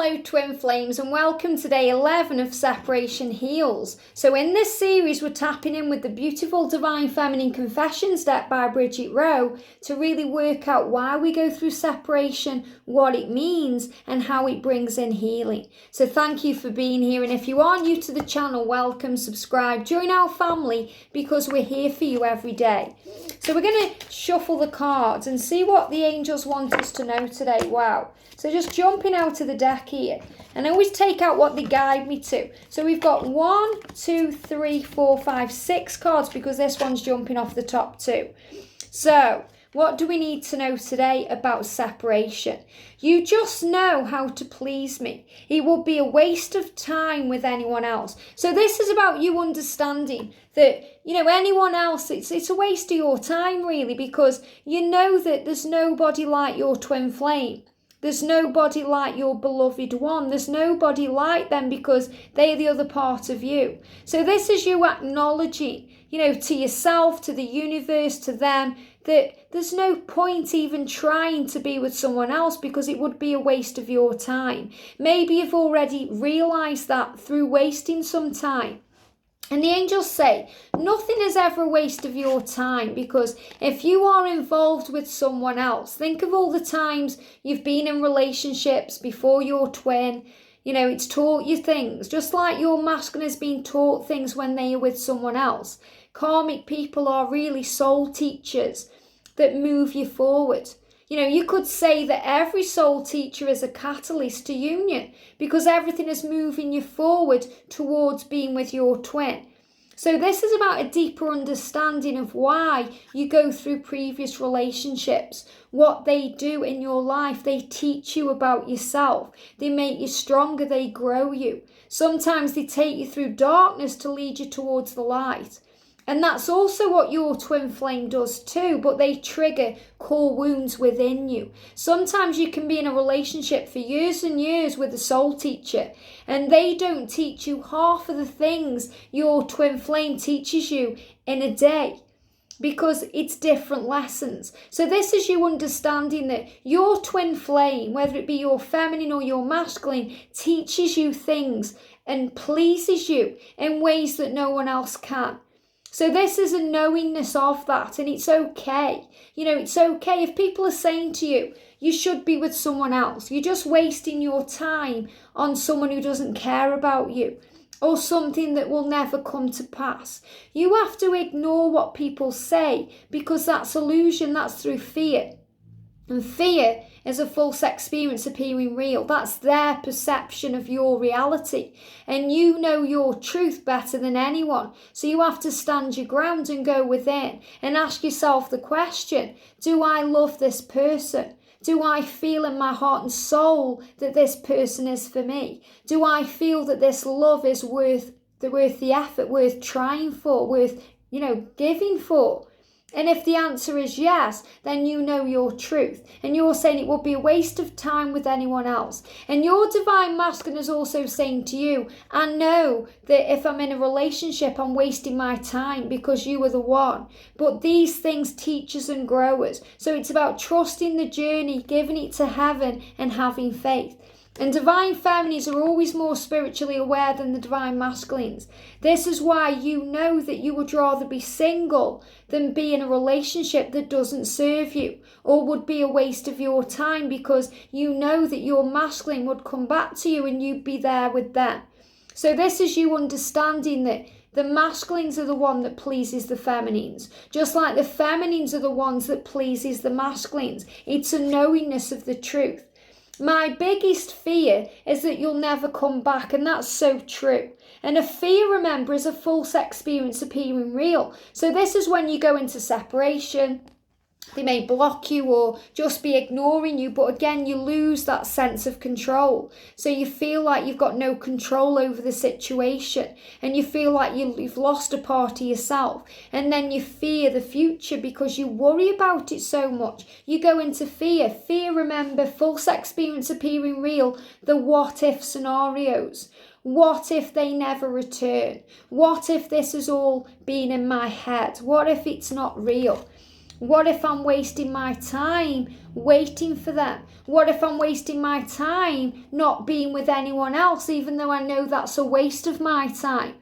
Hello twin flames and welcome to day 11 of Separation Heals. So in this series we're tapping in with the beautiful Divine Feminine Confessions deck by Bridget Rowe to really work out why we go through separation, what it means and how it brings in healing. So thank you for being here, and if you are new to the channel, welcome, subscribe, join our family because we're here for you every day. So we're going to shuffle the cards and see what the angels want us to know today. Wow. So just jumping out of the deck here, and I always take out what they guide me to. So we've got 1, 2, 3, 4, 5, 6 cards because this one's jumping off the top too. So what do we need to know today about separation? You just know how to please me. It would be a waste of time with anyone else. So this is about you understanding that, anyone else, it's a waste of your time really, because you know that there's nobody like your twin flame. There's nobody like your beloved one. There's nobody like them because they're the other part of you. So this is you acknowledging, to yourself, to the universe, to them, that there's no point even trying to be with someone else because it would be a waste of your time. Maybe you've already realised that through wasting some time. And the angels say, nothing is ever a waste of your time, because if you are involved with someone else, think of all the times you've been in relationships before your twin. It's taught you things, just like your masculine has been taught things when they are with someone else. Karmic people are really soul teachers that move you forward. You could say that every soul teacher is a catalyst to union because everything is moving you forward towards being with your twin. So this is about a deeper understanding of why you go through previous relationships, what they do in your life. They teach you about yourself. They make you stronger. They grow you. Sometimes they take you through darkness to lead you towards the light. And that's also what your twin flame does too, but they trigger core wounds within you. Sometimes you can be in a relationship for years and years with a soul teacher, and they don't teach you half of the things your twin flame teaches you in a day, because it's different lessons. So this is you understanding that your twin flame, whether it be your feminine or your masculine, teaches you things and pleases you in ways that no one else can. So this is a knowingness of that, and it's okay. It's okay if people are saying to you, you should be with someone else. You're just wasting your time on someone who doesn't care about you or something that will never come to pass. You have to ignore what people say because that's illusion, that's through fear. And fear is a false experience appearing real. That's their perception of your reality. And you know your truth better than anyone. So you have to stand your ground and go within and ask yourself the question, do I love this person? Do I feel in my heart and soul that this person is for me? Do I feel that this love is worth the effort, worth trying for, worth, giving for? And if the answer is yes, then you know your truth. And you're saying it would be a waste of time with anyone else. And your divine masculine is also saying to you, I know that if I'm in a relationship, I'm wasting my time because you are the one. But these things teach us and grow us. So it's about trusting the journey, giving it to heaven and having faith. And divine feminines are always more spiritually aware than the divine masculines. This is why you know that you would rather be single than be in a relationship that doesn't serve you or would be a waste of your time, because you know that your masculine would come back to you and you'd be there with them. So this is you understanding that the masculines are the one that pleases the feminines, just like the feminines are the ones that pleases the masculines. It's a knowingness of the truth. My biggest fear is that you'll never come back, and that's so true. And a fear, remember, is a false experience appearing real. So this is when you go into separation. They may block you or just be ignoring you, but again, you lose that sense of control. So you feel like you've got no control over the situation, and you feel like you've lost a part of yourself. And then you fear the future because you worry about it so much. You go into fear. Fear, remember, false experience appearing real, the what if scenarios. What if they never return? What if this has all been in my head? What if it's not real? What if I'm wasting my time waiting for them? What if I'm wasting my time not being with anyone else, even though I know that's a waste of my time?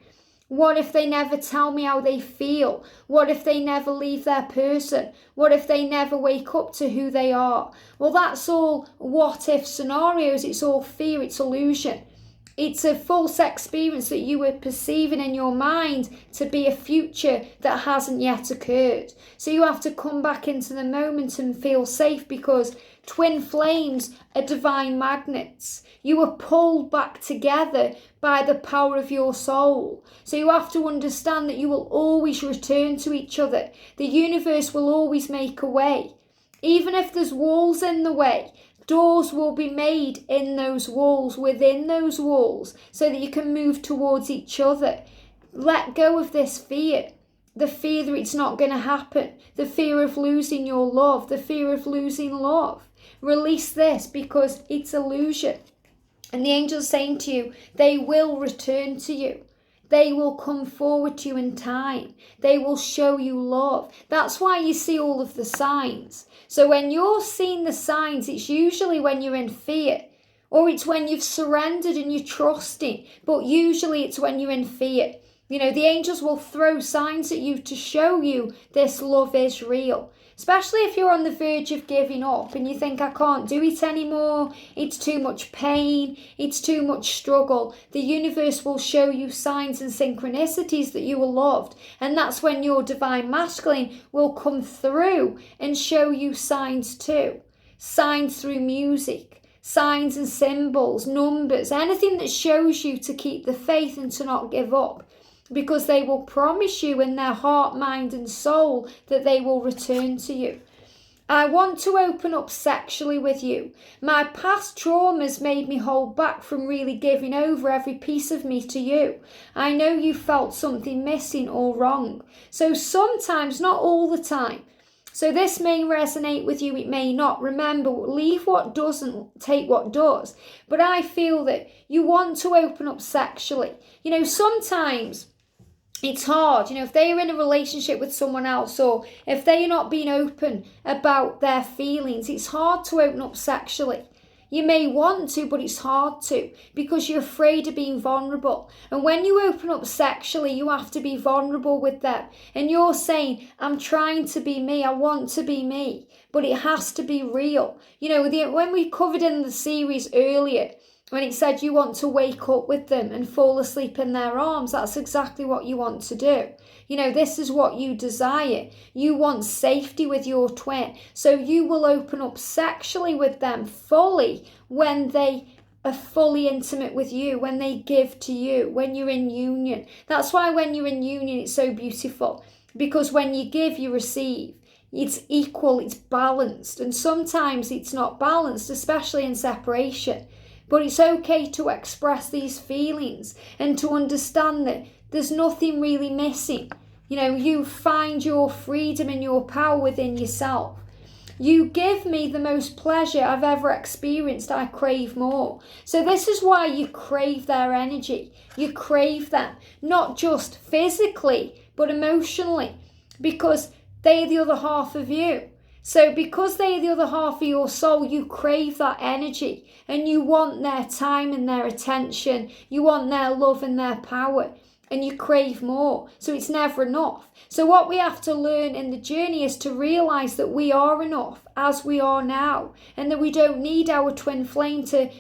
What if they never tell me how they feel? What if they never leave their person? What if they never wake up to who they are? Well, that's all what if scenarios. It's all fear, it's illusion. It's a false experience that you were perceiving in your mind to be a future that hasn't yet occurred. So you have to come back into the moment and feel safe, because twin flames are divine magnets. You are pulled back together by the power of your soul. So you have to understand that you will always return to each other. The universe will always make a way. Even if there's walls in the way, doors will be made in those walls, within those walls, so that you can move towards each other. Let go of this fear. The fear that it's not going to happen. The fear of losing your love. The fear of losing love. Release this, because it's illusion. And the angels saying to you, they will return to you. They will come forward to you in time. They will show you love. That's why you see all of the signs. So when you're seeing the signs, it's usually when you're in fear, or it's when you've surrendered and you're trusting. But usually it's when you're in fear. You know, the angels will throw signs at you to show you this love is real. Especially if you're on the verge of giving up and you think, I can't do it anymore, it's too much pain, it's too much struggle. The universe will show you signs and synchronicities that you are loved. And that's when your divine masculine will come through and show you signs too. Signs through music, signs and symbols, numbers, anything that shows you to keep the faith and to not give up. Because they will promise you in their heart, mind and soul that they will return to you. I want to open up sexually with you. My past traumas made me hold back from really giving over every piece of me to you. I know you felt something missing or wrong. So sometimes, not all the time. So this may resonate with you, it may not. Remember, leave what doesn't, take what does. But I feel that you want to open up sexually. You know, sometimes it's hard, you know, if they're in a relationship with someone else, or if they're not being open about their feelings, it's hard to open up sexually. You may want to, but it's hard to, because you're afraid of being vulnerable. And when you open up sexually, you have to be vulnerable with them. And you're saying, I'm trying to be me, I want to be me, but it has to be real. You know, when we covered in the series earlier, when it said you want to wake up with them and fall asleep in their arms, that's exactly what you want to do. You know, this is what you desire. You want safety with your twin. So you will open up sexually with them fully when they are fully intimate with you, when they give to you, when you're in union. That's why when you're in union, it's so beautiful. Because when you give, you receive. It's equal, it's balanced. And sometimes it's not balanced, especially in separation. But it's okay to express these feelings and to understand that there's nothing really missing. You know, you find your freedom and your power within yourself. You give me the most pleasure I've ever experienced. I crave more. So this is why you crave their energy. You crave them, not just physically, but emotionally, because they're the other half of you. So because they're the other half of your soul, you crave that energy and you want their time and their attention. You want their love and their power, and you crave more. So it's never enough. So what we have to learn in the journey is to realize that we are enough as we are now, and that we don't need our twin flame to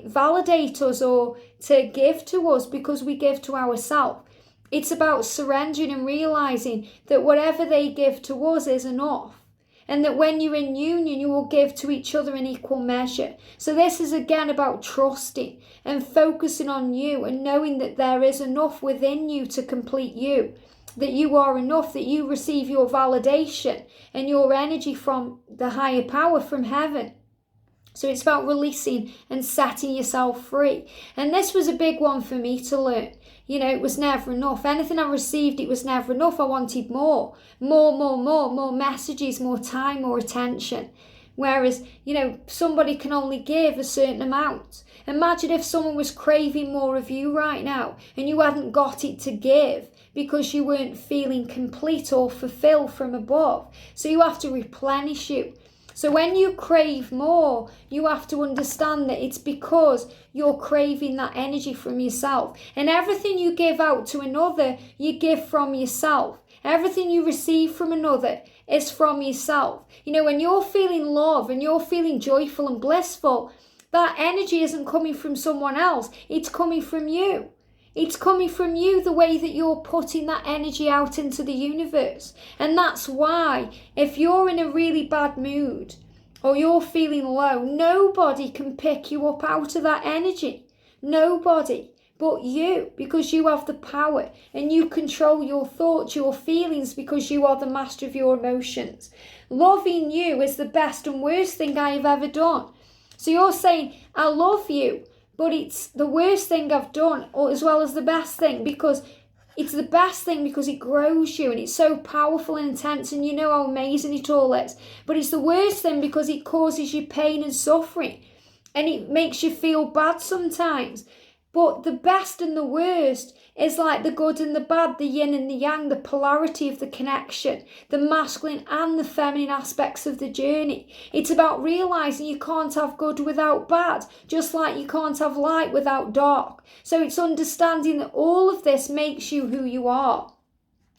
validate us or to give to us, because we give to ourselves. It's about surrendering and realizing that whatever they give to us is enough. And that when you're in union, you will give to each other in equal measure. So this is again about trusting and focusing on you and knowing that there is enough within you to complete you. That you are enough, that you receive your validation and your energy from the higher power, from heaven. So it's about releasing and setting yourself free. And this was a big one for me to learn. You know, it was never enough. Anything I received, it was never enough. I wanted more messages, more time, more attention. Whereas, somebody can only give a certain amount. Imagine if someone was craving more of you right now and you hadn't got it to give because you weren't feeling complete or fulfilled from above. So you have to replenish you. So when you crave more, you have to understand that it's because you're craving that energy from yourself. And everything you give out to another, you give from yourself. Everything you receive from another is from yourself. When you're feeling love and you're feeling joyful and blissful, that energy isn't coming from someone else. It's coming from you. It's coming from you, the way that you're putting that energy out into the universe. And that's why if you're in a really bad mood or you're feeling low, nobody can pick you up out of that energy. Nobody but you, because you have the power and you control your thoughts, your feelings, because you are the master of your emotions. Loving you is the best and worst thing I have ever done. So you're saying, I love you, but it's the worst thing I've done, or as well as the best thing, because it's the best thing because it grows you and it's so powerful and intense and you know how amazing it all is. But it's the worst thing because it causes you pain and suffering and it makes you feel bad sometimes. But the best and the worst is like the good and the bad, the yin and the yang, the polarity of the connection, the masculine and the feminine aspects of the journey. It's about realising you can't have good without bad, just like you can't have light without dark. So it's understanding that all of this makes you who you are.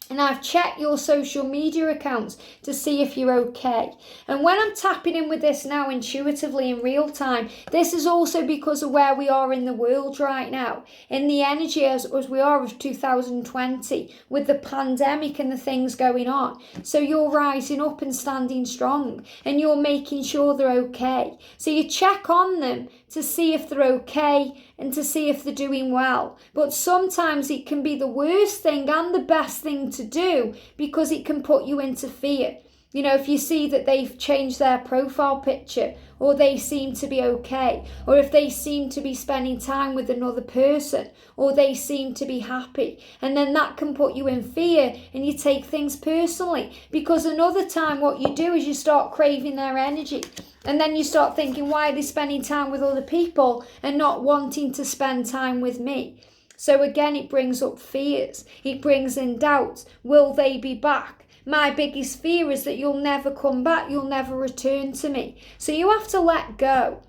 And I've checked your social media accounts to see if you're okay. And when I'm tapping in with this now intuitively in real time, this is also because of where we are in the world right now. In the energy as we are of 2020 with the pandemic and the things going on. So you're rising up and standing strong and you're making sure they're okay. So you check on them to see if they're okay and to see if they're doing well. But sometimes it can be the worst thing and the best thing to do because it can put you into fear. If you see that they've changed their profile picture or they seem to be okay, or if they seem to be spending time with another person or they seem to be happy, and then that can put you in fear and you take things personally, because another time what you do is you start craving their energy. And then you start thinking, why are they spending time with other people and not wanting to spend time with me? So again, it brings up fears. It brings in doubts. Will they be back? My biggest fear is that you'll never come back. You'll never return to me. So you have to let go.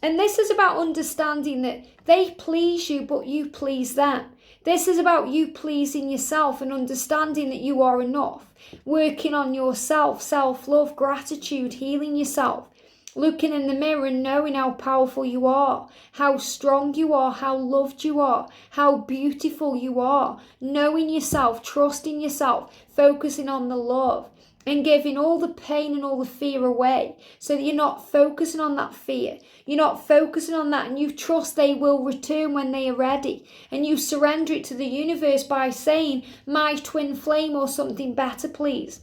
And this is about understanding that they please you, but you please them. This is about you pleasing yourself and understanding that you are enough. Working on yourself, self-love, gratitude, healing yourself. Looking in the mirror and knowing how powerful you are, how strong you are, how loved you are, how beautiful you are. Knowing yourself, trusting yourself, focusing on the love and giving all the pain and all the fear away so that you're not focusing on that fear. You're not focusing on that and you trust they will return when they are ready. And you surrender it to the universe by saying, my twin flame or something better, please.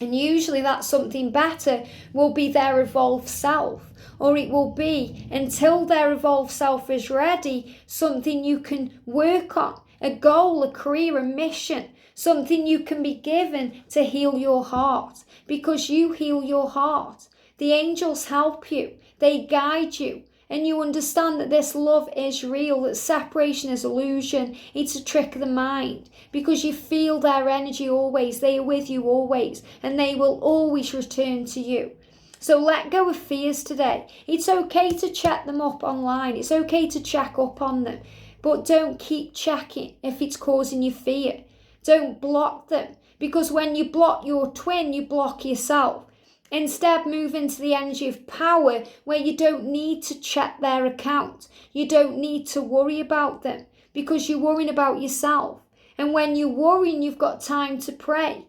And usually that something better will be their evolved self, or it will be, until their evolved self is ready, something you can work on, a goal, a career, a mission, something you can be given to heal your heart, because you heal your heart. The angels help you, they guide you. And you understand that this love is real, that separation is illusion, it's a trick of the mind. Because you feel their energy always, they are with you always, and they will always return to you. So let go of fears today. It's okay to check them up online, it's okay to check up on them. But don't keep checking if it's causing you fear. Don't block them, because when you block your twin, you block yourself. Instead, move into the energy of power where you don't need to check their account. You don't need to worry about them because you're worrying about yourself. And when you're worrying, you've got time to pray.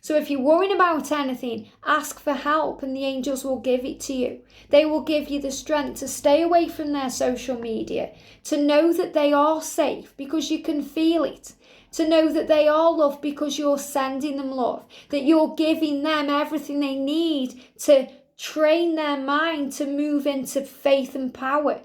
So if you're worrying about anything, ask for help and the angels will give it to you. They will give you the strength to stay away from their social media, to know that they are safe because you can feel it. To know that they are loved because you're sending them love, that you're giving them everything they need to train their mind to move into faith and power,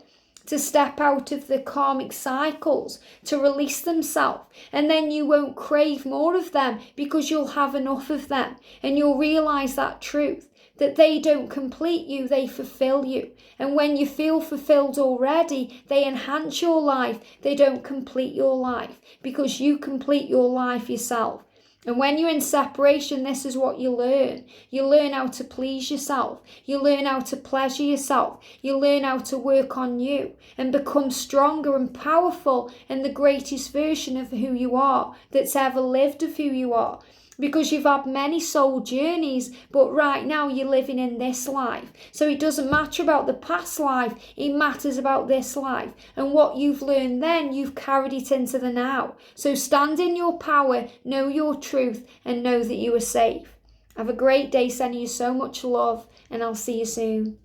to step out of the karmic cycles, to release themselves. And then you won't crave more of them because you'll have enough of them and you'll realise that truth. that they don't complete you, they fulfill you. And when you feel fulfilled already, they enhance your life. They don't complete your life, because you complete your life yourself. And when you're in separation, this is what you learn. You learn how to please yourself. You learn how to pleasure yourself. You learn how to work on you and become stronger and powerful and the greatest version of who you are that's ever lived, of who you are. Because you've had many soul journeys, but right now you're living in this life. So it doesn't matter about the past life, it matters about this life. And what you've learned then, you've carried it into the now. So stand in your power, know your truth, and know that you are safe. Have a great day, sending you so much love, and I'll see you soon.